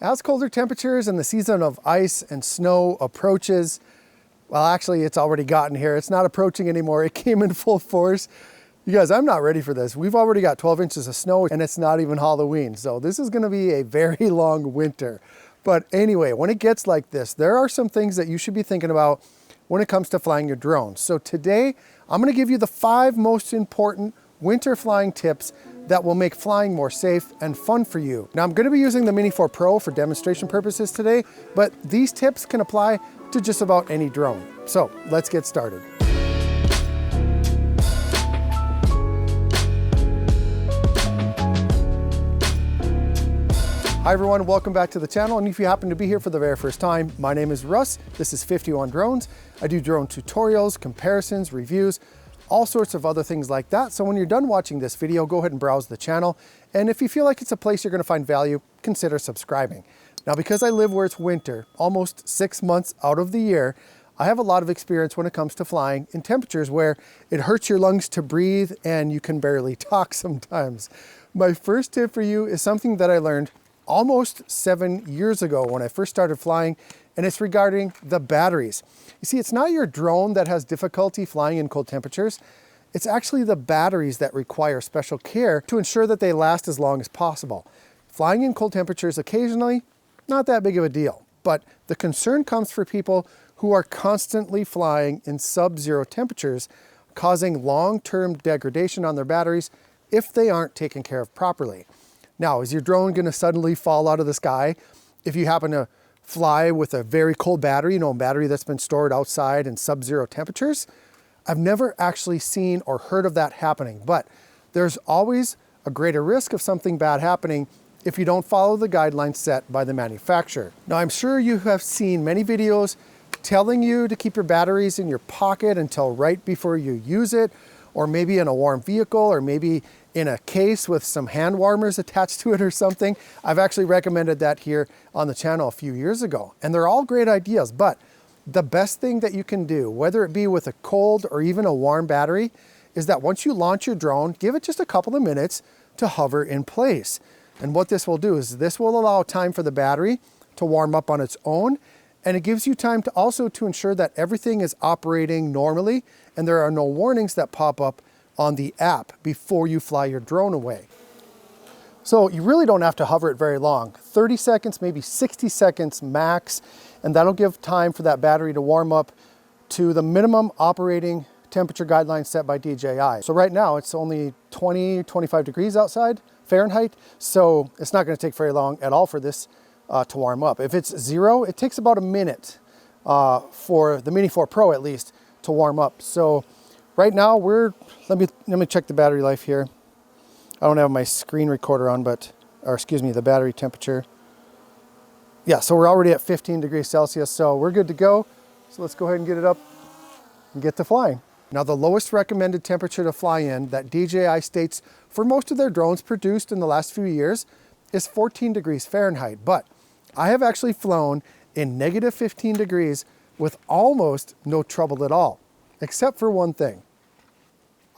as colder temperatures and the season of ice and snow approaches, well, actually it's already gotten here. It's not approaching anymore. It came in full force. You guys, I'm not ready for this. We've already got 12 inches of snow and it's not even Halloween. So this is gonna be a very long winter. But anyway, when it gets like this, there are some things that you should be thinking about when it comes to flying your drone. So today, I'm gonna give you the 5 most important winter flying tips that will make flying more safe and fun for you. Now I'm gonna be using the Mini 4 Pro for demonstration purposes today, but these tips can apply to just about any drone. So let's get started. Hi everyone, welcome back to the channel. And if you happen to be here for the very first time, my name is Russ. This is 51 Drones. I do drone tutorials, comparisons, reviews, all sorts of other things like that. So when you're done watching this video, go ahead and browse the channel. And if you feel like it's a place you're gonna find value, consider subscribing. Now, because I live where it's winter, almost 6 months out of the year, I have a lot of experience when it comes to flying in temperatures where it hurts your lungs to breathe and you can barely talk sometimes. My first tip for you is something that I learned almost 7 years ago when I first started flying, and it's regarding the batteries. You see, it's not your drone that has difficulty flying in cold temperatures. It's actually the batteries that require special care to ensure that they last as long as possible. Flying in cold temperatures occasionally, not that big of a deal, but the concern comes for people who are constantly flying in sub-zero temperatures, causing long-term degradation on their batteries if they aren't taken care of properly. Now, is your drone gonna suddenly fall out of the sky if you happen to fly with a very cold battery, a battery that's been stored outside in sub-zero temperatures? I've never actually seen or heard of that happening, but there's always a greater risk of something bad happening if you don't follow the guidelines set by the manufacturer. Now, I'm sure you have seen many videos telling you to keep your batteries in your pocket until right before you use it, or maybe in a warm vehicle, or maybe in a case with some hand warmers attached to it or something. I've actually recommended that here on the channel a few years ago, and they're all great ideas, but the best thing that you can do, whether it be with a cold or even a warm battery, is that once you launch your drone, give it just a couple of minutes to hover in place. And what this will do is this will allow time for the battery to warm up on its own, and it gives you time to also to ensure that everything is operating normally and there are no warnings that pop up on the app before you fly your drone away. So you really don't have to hover it very long, 30 seconds, maybe 60 seconds max, and that'll give time for that battery to warm up to the minimum operating temperature guidelines set by DJI. So right now it's only 25 degrees outside Fahrenheit, so it's not gonna take very long at all for this to warm up. If it's 0, it takes about a minute for the Mini 4 Pro at least to warm up. So right now let me check the battery life here. I don't have my screen recorder on, the battery temperature. Yeah, so we're already at 15 degrees Celsius, so we're good to go. So let's go ahead and get it up and get to flying. Now, the lowest recommended temperature to fly in that DJI states for most of their drones produced in the last few years is 14 degrees Fahrenheit, but I have actually flown in negative 15 degrees with almost no trouble at all, except for one thing.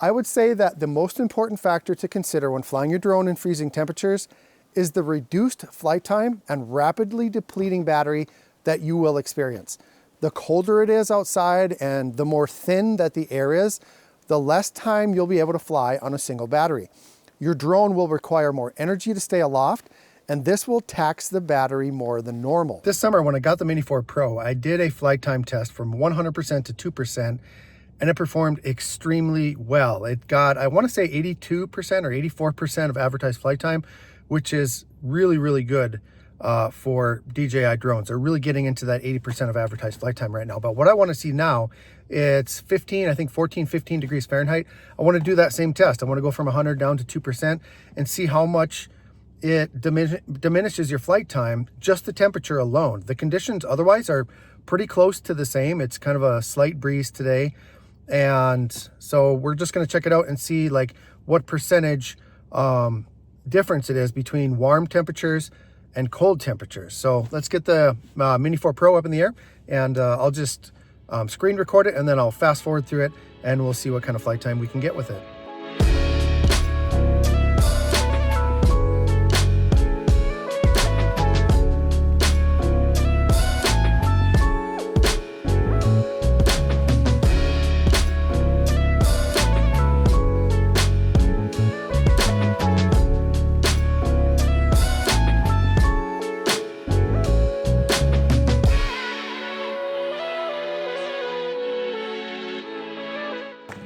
I would say that the most important factor to consider when flying your drone in freezing temperatures is the reduced flight time and rapidly depleting battery that you will experience. The colder it is outside and the more thin that the air is, the less time you'll be able to fly on a single battery. Your drone will require more energy to stay aloft, and this will tax the battery more than normal. This summer when I got the Mini 4 Pro, I did a flight time test from 100% to 2%, and it performed extremely well. It got, I want to say 82% or 84% of advertised flight time, which is really, really good for DJI drones. They're really getting into that 80% of advertised flight time right now. But what I want to see now, it's 15 degrees Fahrenheit. I want to do that same test. I want to go from 100 down to 2% and see how much it diminishes your flight time, just the temperature alone. The conditions otherwise are pretty close to the same. It's kind of a slight breeze today. And so we're just going to check it out and see like what percentage difference it is between warm temperatures and cold temperatures. So let's get the Mini 4 Pro up in the air, and I'll just screen record it, and then I'll fast forward through it, and we'll see what kind of flight time we can get with it.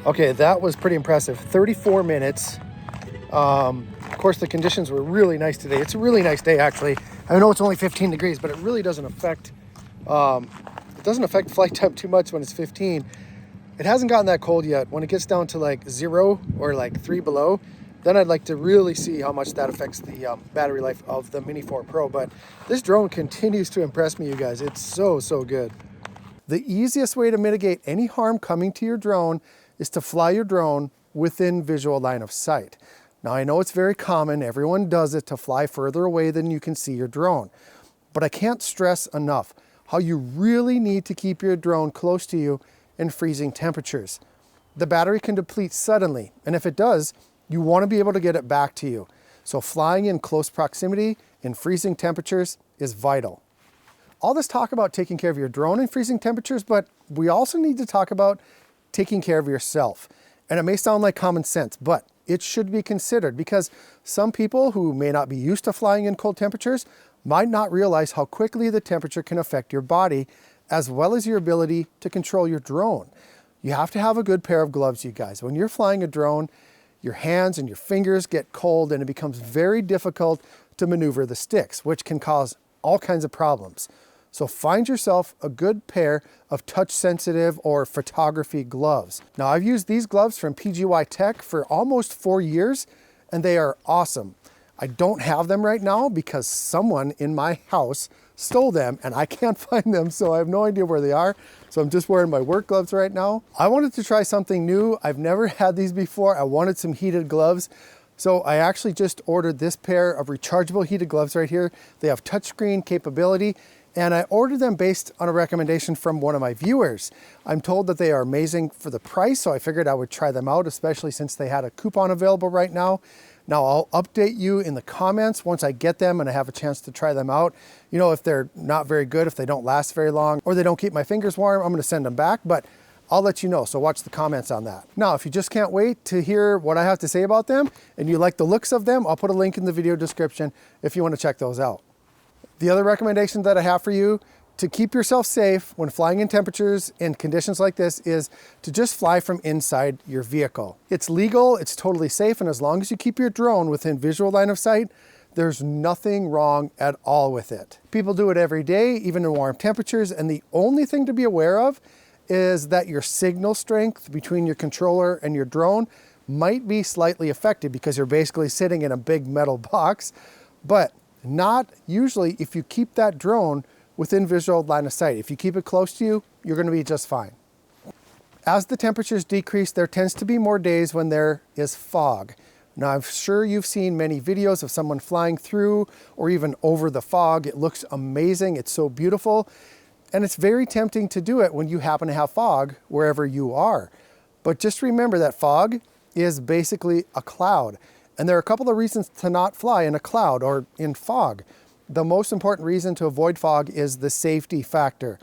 Okay, that was pretty impressive. 34 minutes. Of course, the conditions were really nice today. It's a really nice day, actually. I know it's only 15 degrees, but it really doesn't affect flight time too much when it's 15. It hasn't gotten that cold yet. When it gets down to like 0 or like 3 below, then I'd like to really see how much that affects the battery life of the Mini 4 Pro. But this drone continues to impress me, you guys. It's so, so good. The easiest way to mitigate any harm coming to your drone is to fly your drone within visual line of sight. Now, I know it's very common. Everyone does it to fly further away than you can see your drone. But I can't stress enough how you really need to keep your drone close to you in freezing temperatures. The battery can deplete suddenly, and if it does, you want to be able to get it back to you. So flying in close proximity in freezing temperatures is vital. All this talk about taking care of your drone in freezing temperatures, but we also need to talk about taking care of yourself. And it may sound like common sense, but it should be considered because some people who may not be used to flying in cold temperatures might not realize how quickly the temperature can affect your body, as well as your ability to control your drone. You have to have a good pair of gloves, you guys. When you're flying a drone, your hands and your fingers get cold and it becomes very difficult to maneuver the sticks, which can cause all kinds of problems. So find yourself a good pair of touch sensitive or photography gloves. Now, I've used these gloves from PGY Tech for almost 4 years and they are awesome. I don't have them right now because someone in my house stole them and I can't find them, so I have no idea where they are. So I'm just wearing my work gloves right now. I wanted to try something new. I've never had these before. I wanted some heated gloves. So I actually just ordered this pair of rechargeable heated gloves right here. They have touchscreen capability. And I ordered them based on a recommendation from one of my viewers. I'm told that they are amazing for the price, so I figured I would try them out, especially since they had a coupon available right now. Now I'll update you in the comments once I get them and I have a chance to try them out. You know, if they're not very good, if they don't last very long, or they don't keep my fingers warm, I'm gonna send them back, but I'll let you know, so watch the comments on that. Now, if you just can't wait to hear what I have to say about them and you like the looks of them, I'll put a link in the video description if you wanna check those out. The other recommendation that I have for you to keep yourself safe when flying in temperatures and conditions like this is to just fly from inside your vehicle. It's legal, it's totally safe, and as long as you keep your drone within visual line of sight, there's nothing wrong at all with it. People do it every day, even in warm temperatures, and the only thing to be aware of is that your signal strength between your controller and your drone might be slightly affected because you're basically sitting in a big metal box, but not usually if you keep that drone within visual line of sight. If you keep it close to you, you're going to be just fine. As the temperatures decrease, there tends to be more days when there is fog. Now, I'm sure you've seen many videos of someone flying through or even over the fog. It looks amazing. It's so beautiful. And it's very tempting to do it when you happen to have fog wherever you are. But just remember that fog is basically a cloud. And there are a couple of reasons to not fly in a cloud or in fog. The most important reason to avoid fog is the safety factor.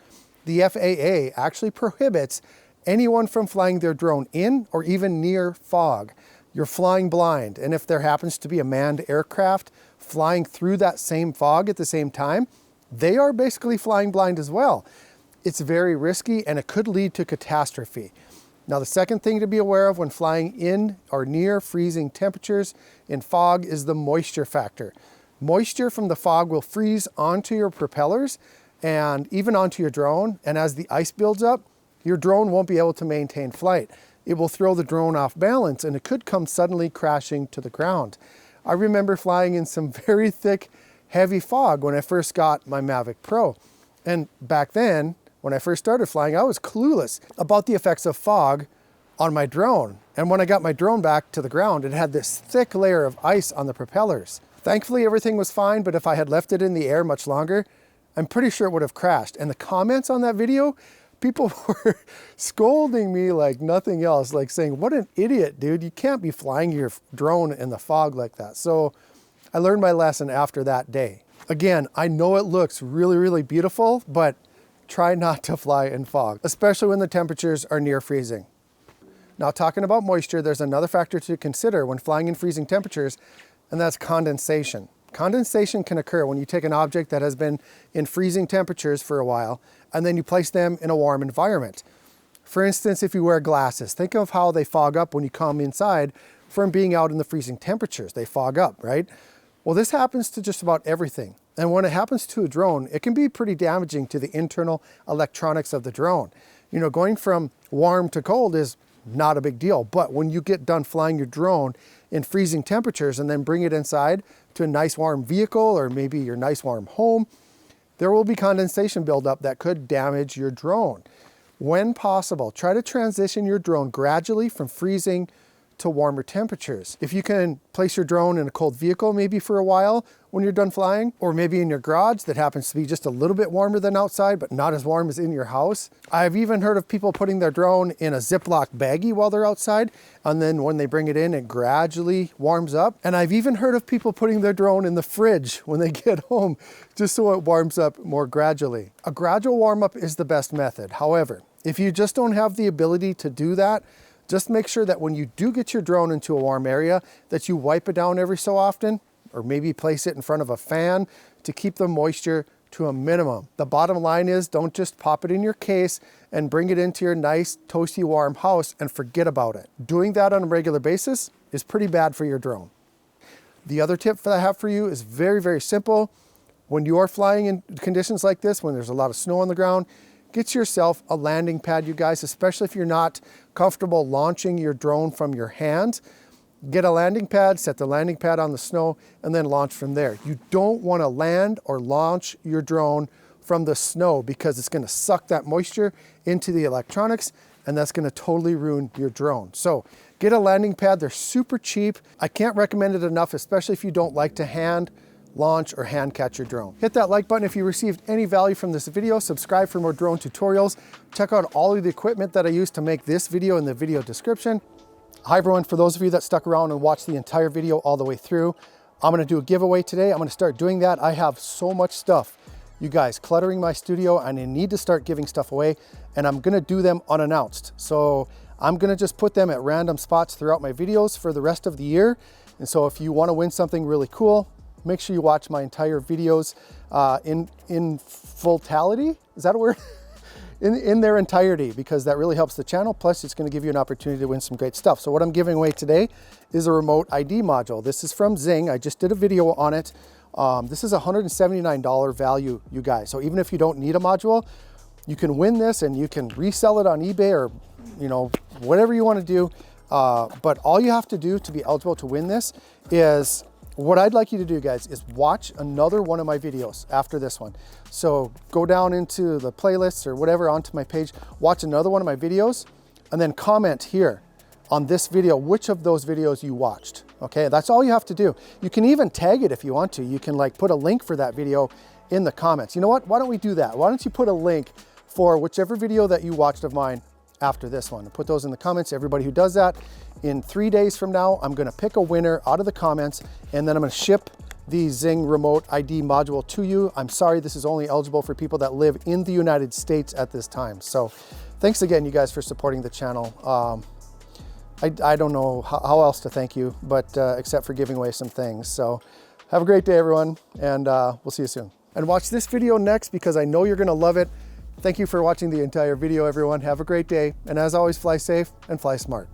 The FAA actually prohibits anyone from flying their drone in or even near fog. You're flying blind, and if there happens to be a manned aircraft flying through that same fog at the same time, they are basically flying blind as well. It's very risky and it could lead to catastrophe. Now, the second thing to be aware of when flying in or near freezing temperatures in fog is the moisture factor. Moisture from the fog will freeze onto your propellers and even onto your drone. And as the ice builds up, your drone won't be able to maintain flight. It will throw the drone off balance and it could come suddenly crashing to the ground. I remember flying in some very thick, heavy fog when I first got my Mavic Pro. And back then, when I first started flying, I was clueless about the effects of fog on my drone. And when I got my drone back to the ground, it had this thick layer of ice on the propellers. Thankfully, everything was fine, but if I had left it in the air much longer, I'm pretty sure it would have crashed. And the comments on that video, people were scolding me like nothing else, like saying, what an idiot, dude. You can't be flying your drone in the fog like that. So I learned my lesson after that day. Again, I know it looks really, really beautiful, but try not to fly in fog, especially when the temperatures are near freezing. Now, talking about moisture, there's another factor to consider when flying in freezing temperatures, and that's condensation. Condensation can occur when you take an object that has been in freezing temperatures for a while, and then you place them in a warm environment. For instance, if you wear glasses, think of how they fog up when you come inside from being out in the freezing temperatures. They fog up, right? Well, this happens to just about everything. And when it happens to a drone, it can be pretty damaging to the internal electronics of the drone. You know, going from warm to cold is not a big deal, but when you get done flying your drone in freezing temperatures and then bring it inside to a nice warm vehicle or maybe your nice warm home, there will be condensation buildup that could damage your drone. When possible, try to transition your drone gradually from freezing to warmer temperatures. If you can place your drone in a cold vehicle maybe for a while when you're done flying, or maybe in your garage that happens to be just a little bit warmer than outside, but not as warm as in your house. I've even heard of people putting their drone in a Ziploc baggie while they're outside, and then when they bring it in, it gradually warms up. And I've even heard of people putting their drone in the fridge when they get home, just so it warms up more gradually. A gradual warm up is the best method. However, if you just don't have the ability to do that, just make sure that when you do get your drone into a warm area, that you wipe it down every so often, or maybe place it in front of a fan to keep the moisture to a minimum. The bottom line is, don't just pop it in your case and bring it into your nice, toasty, warm house and forget about it. Doing that on a regular basis is pretty bad for your drone. The other tip that I have for you is very, very simple. When you are flying in conditions like this, when there's a lot of snow on the ground, get yourself a landing pad, you guys, especially if you're not comfortable launching your drone from your hand. Get a landing pad, set the landing pad on the snow, and then launch from there. You don't want to land or launch your drone from the snow because it's going to suck that moisture into the electronics, and that's going to totally ruin your drone. So get a landing pad. They're super cheap. I can't recommend it enough, especially if you don't like to hand launch or hand catch your drone. Hit that like button if you received any value from this video. Subscribe for more drone tutorials. Check out all of the equipment that I use to make this video in the video description. Hi everyone, for those of you that stuck around and watched the entire video all the way through, I'm gonna do a giveaway today. I'm gonna start doing that. I have so much stuff, you guys, cluttering my studio, and I need to start giving stuff away, and I'm gonna do them unannounced. So I'm gonna just put them at random spots throughout my videos for the rest of the year. And so if you wanna win something really cool, make sure you watch my entire videos in fulltality. Is that a word? in their entirety, because that really helps the channel. Plus, it's going to give you an opportunity to win some great stuff. So what I'm giving away today is a remote ID module. This is from Zing. I just did a video on it. This is a $179 value, you guys. So even if you don't need a module, you can win this and you can resell it on eBay or, you know, whatever you want to do. But all you have to do to be eligible to win this is, what I'd like you to do, guys, is watch another one of my videos after this one. So go down into the playlists or whatever onto my page, watch another one of my videos, and then comment here on this video which of those videos you watched. Okay, that's all you have to do. You can even tag it if you want to. You can like put a link for that video in the comments. You know what? Why don't we do that? Why don't you put a link for whichever video that you watched of mine after this one, and put those in the comments. Everybody who does that, in 3 days from now, I'm gonna pick a winner out of the comments, and then I'm gonna ship the Zing remote ID module to you. I'm sorry, this is only eligible for people that live in the United States at this time. So thanks again, you guys, for supporting the channel. I don't know how else to thank you, but except for giving away some things. So have a great day, everyone, and we'll see you soon. And watch this video next, because I know you're gonna love it. Thank you for watching the entire video, everyone. Have a great day. And as always, fly safe and fly smart.